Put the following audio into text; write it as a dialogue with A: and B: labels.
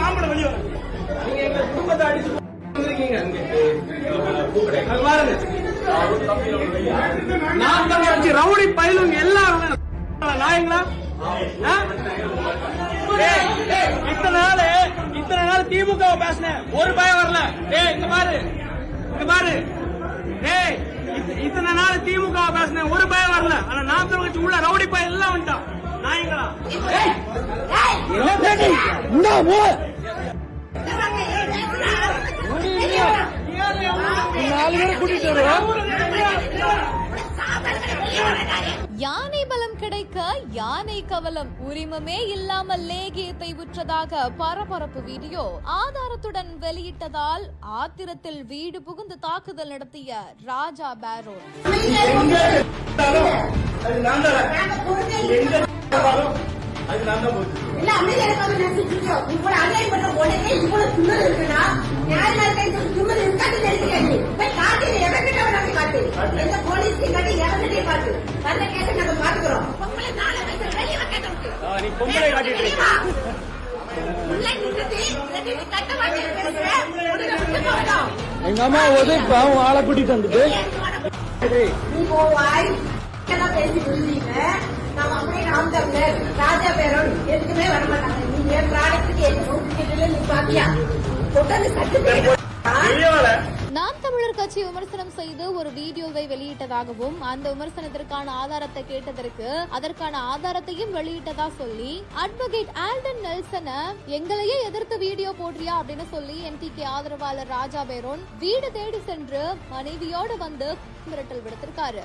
A: ஆம்பளை வெளியே நீங்க எங்க குடும்பத்தை அடிச்சு ரவுடி பயிலுங்க எல்லாரும் நாயங்களா இத்தனை நாள் திமுக பேசினேன் ஒரு பயம் வரல. இங்க பாரு இத்தனை நாள் திமுக பேசினேன் ஒரு பயம் வரல. ஆனா நாம் கட்சி உள்ள ரவுடி பயிர் எல்லாம் வந்துட்டான் நாயங்களா.
B: யானை பலம் கிடைக்க யானை கவலம், உரிமமே இல்லாமல் லேகியத்தை விற்றதாக பரபரப்பு வீடியோ ஆதாரத்துடன் வெளியிட்டதால் ஆத்திரத்தில் வீடு புகுந்து தாக்குதல் நடத்திய ராஜா பேரோன்.
A: எங்க அம்மா உதவி ஆளை கூட்டிட்டு வந்துட்டு
C: ராஜா பேரோன் எதுக்குமே வரமாட்டாங்க. நீங்க ப்ராடக்ட்டுக்கு பாத்தியா
B: நாம் தமிழர் கட்சி விமர்சனம் செய்து ஒரு வீடியோவை வெளியிட்டதாகவும் அந்த விமர்சனத்திற்கான ஆதாரத்தை கேட்டதற்கு அதற்கான ஆதாரத்தையும் வெளியிட்டதா சொல்லி அட்வொகேட் ஆல்டன் நெல்சனை எங்களையே எதிர்த்து வீடியோ போடுறியா அப்படின்னு சொல்லி என்டிகே ஆதரவாளர் ராஜா பேரோன் வீடு தேடி சென்று மனைவியோடு வந்து மிரட்டல் விடுத்திருக்காரு.